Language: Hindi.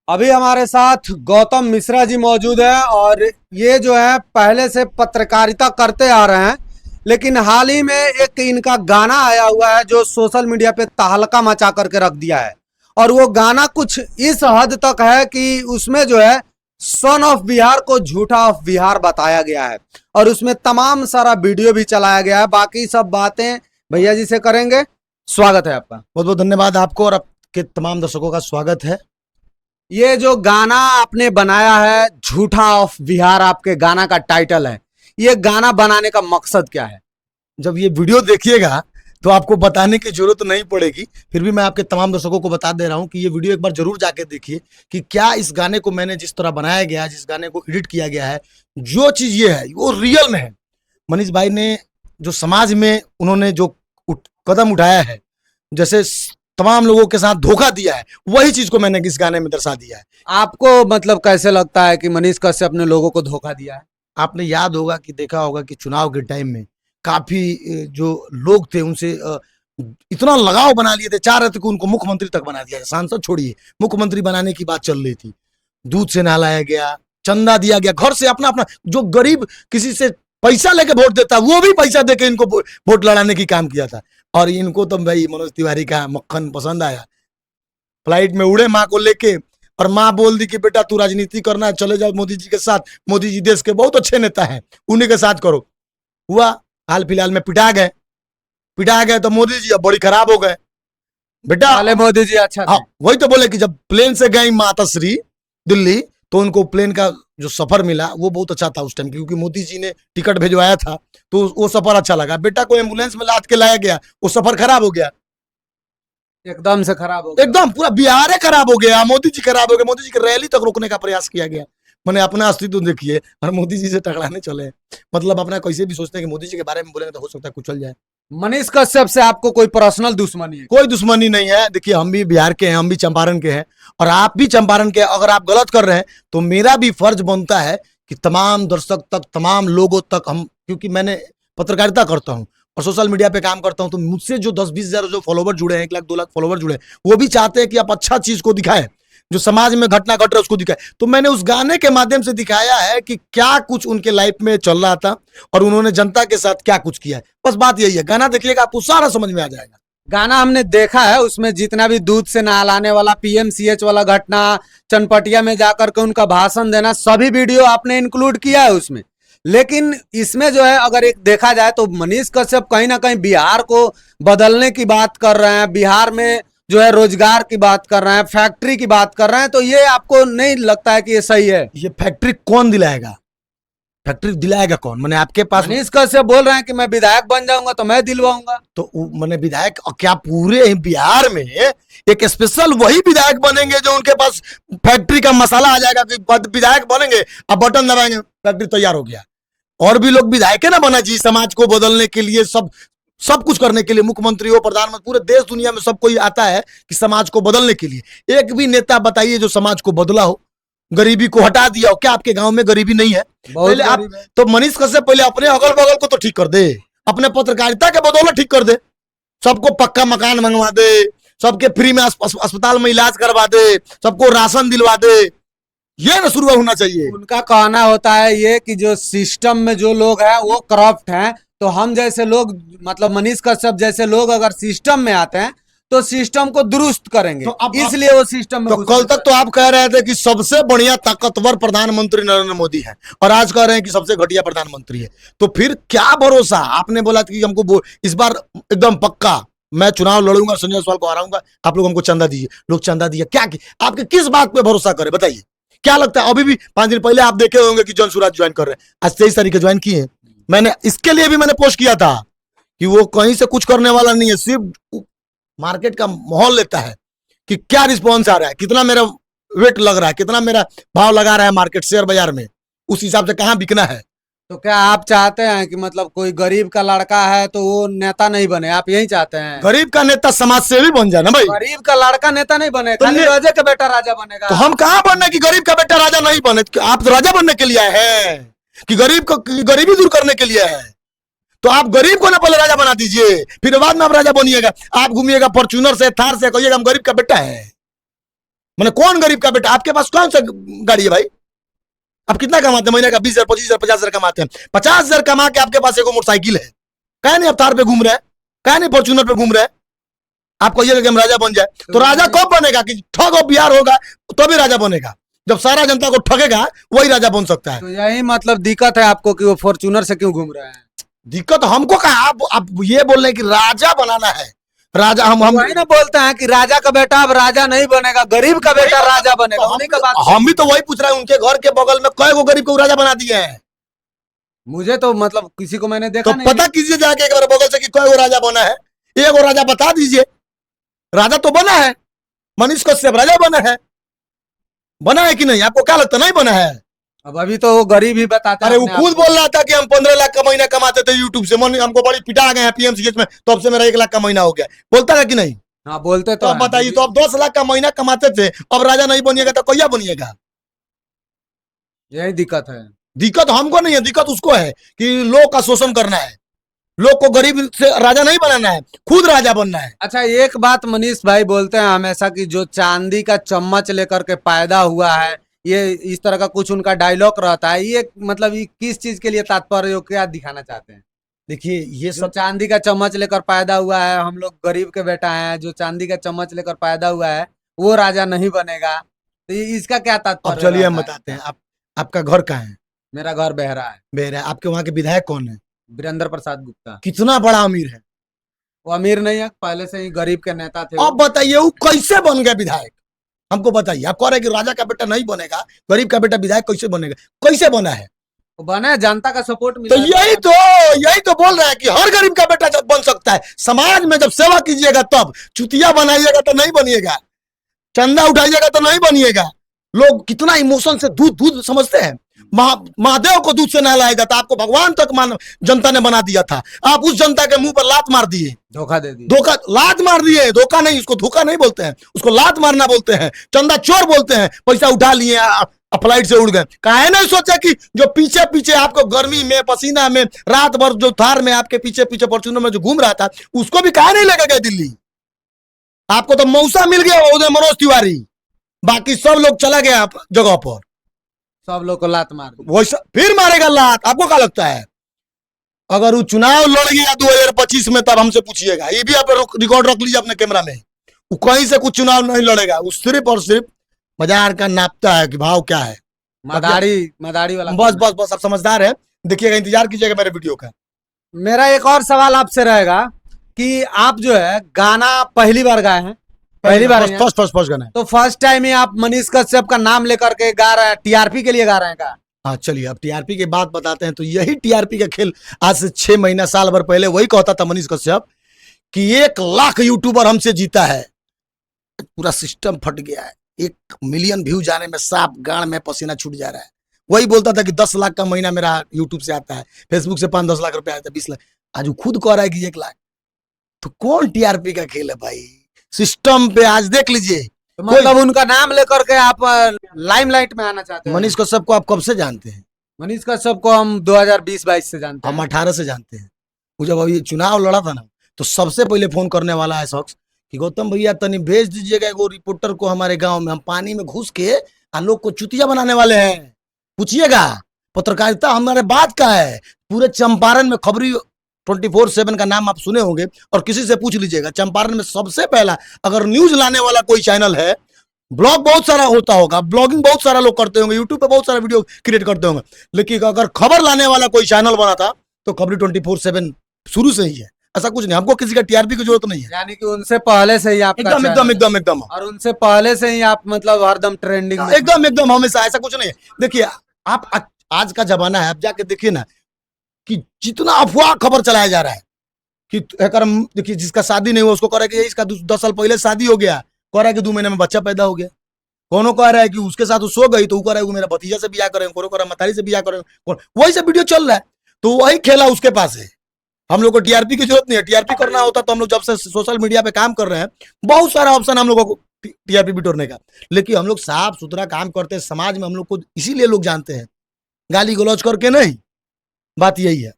अभी हमारे साथ गौतम मिश्रा जी मौजूद है और ये जो है पहले से पत्रकारिता करते आ रहे हैं, लेकिन हाल ही में एक इनका गाना आया हुआ है जो सोशल मीडिया पे तहलका मचा करके रख दिया है। और वो गाना कुछ इस हद तक है कि उसमें जो है सन ऑफ बिहार को झूठा ऑफ बिहार बताया गया है और उसमें तमाम सारा वीडियो भी चलाया गया है। बाकी सब बातें भैया जी से करेंगे। स्वागत है आपका। बहुत बहुत धन्यवाद आपको और आपके तमाम दर्शकों का स्वागत है। ये जो गाना आपने बनाया है झूठा ऑफ बिहार, आपके गाना का टाइटल है, ये गाना बनाने का मकसद क्या है? जब ये वीडियो देखिएगा तो आपको बताने की जरूरत नहीं पड़ेगी, फिर भी मैं आपके तमाम दर्शकों को बता दे रहा हूं कि ये वीडियो एक बार जरूर जाके देखिए कि क्या इस गाने को मैंने जिस तरह बनाया गया है, जिस गाने को एडिट किया गया है, जो चीज ये है वो रियल में है। मनीष भाई ने जो समाज में उन्होंने जो कदम उठाया है, जैसे तमाम लोगों के साथ धोखा दिया है, वही चीज को मैंने इस गाने में दर्शा दिया है। आपको मतलब कैसे लगता है कि मनीष कश्यप ने लोगों को धोखा दिया है? आपने याद होगा कि देखा होगा कि चुनाव के टाइम में काफी जो लोग थे उनसे इतना लगाव बना लिए थे, चाह रहे थे कि उनको मुख्यमंत्री तक बना दिया जाए। सांसद छोड़िए, मुख्यमंत्री बनाने की बात चल रही थी। दूध से नहलाया गया, चंदा दिया गया, घर से अपना अपना जो गरीब किसी से पैसा लेके वोट देता वो भी पैसा देके इनको वोट लड़ाने की काम किया था। और इनको तो भाई मनोज तिवारी का मक्खन पसंद आया। फ्लाइट में उड़े माँ को लेके और माँ बोल दी कि बेटा तू राजनीति करना है, चले जाओ मोदी जी के साथ, मोदी जी देश के बहुत अच्छे नेता हैं, उन्हीं के साथ करो। हुआ हाल फिलहाल में पिटा गए तो मोदी जी अब बड़ी खराब हो गए बेटा। पहले मोदी जी अच्छा हाँ, थे। वही तो बोले कि जब प्लेन से गई माताश्री दिल्ली तो उनको प्लेन का जो सफर मिला वो बहुत अच्छा था उस टाइम, क्योंकि मोदी जी ने टिकट भिजवाया था तो वो सफर अच्छा लगा। बेटा को एम्बुलेंस में लाद के लाया गया, वो सफर खराब हो गया, एकदम से खराब हो गया। एकदम पूरा बिहार खराब हो गया, मोदी जी खराब हो गए। मोदी जी की रैली तक रोकने का प्रयास किया गया। मैंने अपना अस्तित्व देखिए और मोदी जी से टकराने चले। मतलब अपना कैसे भी सोचते हैं कि मोदी जी के बारे में बोलेंगे तो हो सकता है कुछ चल जाए। मनीष कश्यप से आपको कोई पर्सनल दुश्मनी है? कोई दुश्मनी नहीं है। देखिए हम भी बिहार के हैं, हम भी चंपारण के हैं और आप भी चंपारण के हैं। अगर आप गलत कर रहे हैं तो मेरा भी फर्ज बनता है कि तमाम दर्शक तक, तमाम लोगों तक हम, क्योंकि मैंने पत्रकारिता करता हूं और सोशल मीडिया पे काम करता हूं, तो मुझसे जो 10-20 हजार जो फॉलोवर जुड़े हैं, 1 लाख 2 लाख फॉलोवर जुड़े हैं, वो भी चाहते हैं कि आप अच्छा चीज को दिखाएं, जो समाज में घटना घट रहा है उसको दिखाए। तो मैंने उस गाने के माध्यम से दिखाया है कि क्या कुछ उनके लाइफ में चल रहा था और उन्होंने जनता के साथ क्या कुछ किया है। बस बात यही है। गाना देखिएगा आपको सारा समझ में आ जाएगा। गाना हमने देखा है, उसमें जितना भी दूध से नहलाने वाला, पीएमसीएच वाला घटना, चनपटिया में जाकर के उनका भाषण देना, सभी वीडियो आपने इंक्लूड किया है उसमें। लेकिन इसमें जो है अगर एक देखा जाए तो मनीष कश्यप कहीं ना कहीं बिहार को बदलने की बात कर रहे हैं, बिहार में जो है रोजगार की बात कर रहे हैं, फैक्ट्री की बात कर रहे हैं। तो ये आपको नहीं लगता है कि ये सही है? ये फैक्ट्री कौन दिलाएगा? फैक्ट्री दिलाएगा कौन? मैंने आपके पास मनीष कश्यप बोल रहे हैं कि मैं विधायक बन जाऊंगा तो मैं दिलवाऊंगा। तो मैंने विधायक क्या पूरे बिहार में एक स्पेशल वही विधायक बनेंगे जो उनके पास फैक्ट्री का मसाला आ जाएगा कि विधायक बनेंगे, अब बटन दबाएंगे फैक्ट्री तैयार हो गया। और भी लोग विधायक है ना बना जी, समाज को बदलने के लिए, सब कुछ करने के लिए। मुख्यमंत्री हो, प्रधानमंत्री, पूरे देश दुनिया में सब कोई आता है कि समाज को बदलने के लिए। एक भी नेता बताइए जो समाज को बदला हो, गरीबी को हटा दिया हो। क्या आपके गांव में गरीबी नहीं है? पहले आप तो मनीष कश्यप पहले अपने अगल बगल को तो ठीक कर दे, अपने पत्रकारिता के बदौलत ठीक कर दे, सबको पक्का मकान मंगवा दे, सबके फ्री में अस्पताल में इलाज करवा दे, सबको राशन दिलवा दे। ये ना शुरू होना चाहिए। उनका कहना होता है ये कि जो सिस्टम में जो लोग हैं वो करप्ट हैं, तो हम जैसे लोग, मतलब मनीष कश्यप जैसे लोग अगर सिस्टम में आते हैं तो सिस्टम को दुरुस्त करेंगे, तो इसलिए वो सिस्टम में तो कल तक तो आप कह रहे थे कि सबसे बढ़िया ताकतवर प्रधानमंत्री नरेंद्र मोदी है और आज कह रहे हैं कि सबसे घटिया प्रधानमंत्री है। तो फिर क्या भरोसा? आपने बोला कि हमको इस बार एकदम पक्का मैं चुनाव लड़ूंगा, संजय जायसवाल को हराऊंगा, आप लोग हमको चंदा दीजिए। लोग चंदा दिया क्या आपके किस बात पे भरोसा करे बताइए? क्या लगता है? अभी भी 5 दिन पहले आप देखे होंगे कि जन सुराज ज्वाइन कर रहे हैं, आज 23 तारीख ज्वाइन किए। मैंने इसके लिए भी मैंने पोस्ट किया था कि वो कहीं से कुछ करने वाला नहीं है, सिर्फ मार्केट का माहौल लेता है कि क्या रिस्पॉन्स आ रहा है, कितना मेरा वेट लग रहा है, कितना मेरा भाव लगा रहा है मार्केट शेयर बाजार में, उस हिसाब से कहाँ बिकना है। तो क्या आप चाहते हैं कि मतलब कोई गरीब का लड़का है तो वो नेता नहीं बने? आप यही चाहते हैं? गरीब का नेता समाज सेवी बन जाए ना भाई। गरीब का लड़का नेता नहीं बने, तो खाली राजा का बेटा राजा बनेगा। तो हम कहाँ बनने कि गरीब का बेटा राजा नहीं बने? आप तो राजा बनने के लिए आए हैं कि गरीब को गरीबी दूर करने के लिए है? तो आप गरीब को ना पहले राजा बना दीजिए, फिर बाद में आप राजा बनिएगा। आप घूमिएगा फॉर्च्यूनर से, थार से, कहिएगा हम गरीब का बेटा है। मैंने कौन गरीब का बेटा? आपके पास कौन सा गाड़ी है भाई? आप कितना कमाते हैं महीने का? 20,000, 25,000, 50,000 कमाते हैं। 50,000 कमा के आपके पास एक मोटरसाइकिल है, क्या नहीं आप थार पे घूम रहे हैं, क्या नहीं फॉर्च्यूनर पे घूम रहे हैं? आपको ये कि हम राजा बन जाए, तो राजा कब बनेगा? कि ठग और बिहार होगा तो भी राजा बनेगा। जब सारा जनता को ठगेगा वही राजा बन सकता है। तो यही मतलब दिक्कत है आपको कि वो फॉर्च्यूनर से क्यों घूम रहे हैं? दिक्कत हमको कहा, आप ये बोल रहे हैं कि राजा बनाना है। राजा हम वही ना बोलते हैं कि राजा का बेटा अब राजा नहीं बनेगा, गरीब का बेटा राजा बनेगा। उन्हीं का बात हम भी तो वही पूछ रहे हैं। उनके घर के बगल में कई गो गरीब को राजा बना दिए हैं। मुझे तो मतलब किसी को मैंने देखा तो नहीं। पता कीजिए जाके एक बार बगल से कि कई गो राजा बना है। एक गो राजा बता दीजिए। राजा तो बना है, मनीष कश्यप राजा बना है। बना है कि नहीं? आपको क्या लगता? नहीं बना है। अब अभी तो वो गरीब ही बताते हैं अरे वो अपने आप खुद को। बोल रहा था कि हम 15 लाख का महीना कमाते थे यूट्यूब से। हमको बड़ी पिटा गए हैं पीएमसीएच में, तो अब से मेरा 1 लाख का महीना हो गया। बोलता है कि नहीं? हाँ बोलते तो तो अब हैं। बताइए, तो अब 10 लाख का महीना कमाते थे, अब राजा नहीं बनिएगा तो कहिया बनिएगा? यही दिक्कत है। दिक्कत हमको नहीं है, दिक्कत उसको है कि लोग का शोषण करना है। लोग को गरीब से राजा नहीं बनाना है, खुद राजा बनना है। अच्छा एक बात मनीष भाई बोलते हैं हमेशा कि जो चांदी का चम्मच लेकर के पैदा हुआ है, ये इस तरह का कुछ उनका डायलॉग रहता है। ये मतलब ये किस चीज के लिए तात्पर्य हो, क्या दिखाना चाहते हैं? देखिए ये जो सब चांदी का चम्मच लेकर पैदा हुआ है, हम लोग गरीब के बेटा हैं, जो चांदी का चम्मच लेकर पैदा हुआ है वो राजा नहीं बनेगा, तो इसका क्या अब तात्पर्य चलिए हम रहता है? बताते हैं। आपका घर कहाँ है? मेरा घर बेहरा है। बेर है। आपके वहां के विधायक कौन है? वीरेंद्र प्रसाद गुप्ता। कितना बड़ा अमीर है? वो अमीर नहीं है, पहले से ही गरीब के नेता थे वो। अब बताइए वो कैसे बन गया विधायक? हमको बताइए। आप कह रहे हैं कि राजा का बेटा नहीं बनेगा, गरीब का बेटा विधायक कैसे बनेगा? कैसे बना है? वो बने, जनता का सपोर्ट तो मिला है। यही तो बोल रहा है कि हर गरीब का बेटा जब बन सकता है। समाज में जब सेवा कीजिएगा तब। चुतिया बनाइएगा तो नहीं बनिएगा, चंदा उठाइएगा तो नहीं बनिएगा। लोग कितना इमोशन से दूध दूध समझते हैं। महादेव को दूध से नहलाया जाता, आपको भगवान तक जनता ने बना दिया था। आप उस जनता के मुंह पर लात मार दिए, धोखा दे दिया। धोखा लात मार दिए। धोखा नहीं, उसको धोखा नहीं बोलते हैं, उसको लात मारना बोलते हैं। चंदा चोर बोलते हैं। पैसा उठा लिए, फ्लाइट से उड़ गए। काहे नहीं सोचा कि जो पीछे पीछे आपको गर्मी में पसीना में रात भर जो थार में आपके पीछे पीछे फॉर्च्यूनर में जो घूम रहा था, उसको भी काहे नहीं लेके गए दिल्ली? आपको तो मौसा मिल गया उदय मनोज तिवारी, बाकी सब लोग चला गया जगह पर। सब लोग को लात मार दी। वैसा फिर मारेगा लात? आपको क्या लगता है? अगर वो चुनाव लड़ गया 2025 में तब हमसे पूछिएगा। ये भी आप रिकॉर्ड रख लीजिए अपने कैमरा में। वो कहीं से कुछ चुनाव नहीं लड़ेगा, वो सिर्फ और सिर्फ बाजार का नापता है कि भाव क्या है। मदारी वाला। बस बस बस, आप समझदार हैं। देखिएगा, इंतजार कीजिएगा मेरे वीडियो का। मेरा एक और सवाल आपसे रहेगा कि आप जो है गाना पहली बार गाए हैं, पहली बार हैं? फर्स्ट गाना है। तो फर्स्ट टाइम ही आप मनीष कश्यप का नाम लेकर के गा रहे हैं, टीआरपी के लिए गा रहे हैं का? हाँ चलिए, अब टीआरपी की बात बताते हैं। तो यही टीआरपी का खेल आज से 6 महीना साल भर पहले वही कहता था मनीष कश्यप कि 1 लाख यूट्यूबर हमसे जीता है। पूरा सिस्टम फट गया है। 1 मिलियन व्यू जाने में सांप गाड़ में पसीना छूट जा रहा है। वही बोलता था कि 10 लाख का महीना मेरा यूट्यूब से आता है, फेसबुक से 5-10 लाख रुपया आता है, 20 लाख। आज वो खुद कह रहा है कि 1 लाख। तो कौन टीआरपी का खेल है भाई? सिस्टम पे आज देख लीजिए। तो मतलब उनका नाम लेकर के आप लाइमलाइट में आना चाहते हैं? मनीष कश्यप को आप कब से जानते हैं? मनीष कश्यप को हम 2020-22 से जानते हैं। हम 18 से जानते हैं। वो जब अभी चुनाव लड़ा था ना, तो सबसे पहले फोन करने वाला है शख्स कि गौतम भैया तनी भेज दीजिएगा एगो रिपोर्टर को हमारे गांव में, हम पानी में घुस के लोग को चुतिया बनाने वाले हैं। पूछिएगा, पत्रकारिता हमारे बात का है। पूरे चंपारण में खबरी 24/7 का नाम आप सुने होंगे, और किसी से पूछ लीजिएगा चंपारण में सबसे पहला अगर न्यूज लाने वाला कोई चैनल है। ब्लॉग बहुत सारा होता होगा, ब्लॉगिंग बहुत सारा लोग करते होंगे, यूट्यूब पे बहुत सारा वीडियो क्रिएट करते होंगे, लेकिन अगर खबर लाने वाला कोई चैनल बना था तो खबरी 24/7 शुरू से ही है। ऐसा कुछ नहीं, हमको किसी का टीआरपी की जरूरत नहीं है। यानी कि उनसे पहले से ही आप एकदम एकदम एकदम एकदम और उनसे पहले से ही आप मतलब हरदम ट्रेंडिंग में। एकदम एकदम हमेशा, ऐसा कुछ नहीं है। देखिए आप आज का जमाना है, आप जाके देखिए ना कि जितना अफवाह खबर चलाया जा रहा है कि देखिए जिसका शादी नहीं हुआ उसको कह रहा है कि इसका 10 साल पहले शादी हो गया, कह रहा है कि 2 महीने में बच्चा पैदा हो गया। कोनो कह रहा है कि उसके साथ वो सो गई, तो वो कह रहा है कि मेरा भतीजा से ब्याह करें, कोनो कह रहा है मतारी से ब्याह करें। वही से वीडियो चल रहा है, तो वही खेला उसके पास है। हम लोग को टीआरपी की जरूरत नहीं है। टीआरपी करना होता तो हम लोग जब से सोशल मीडिया पे काम कर रहे हैं, बहुत सारा ऑप्शन हम लोगों को टीआरपी बिटोरने का, लेकिन हम लोग साफ सुथरा काम करते हैं। समाज में हम लोग को इसीलिए लोग जानते हैं, गाली गलौज करके नहीं। बात यही है।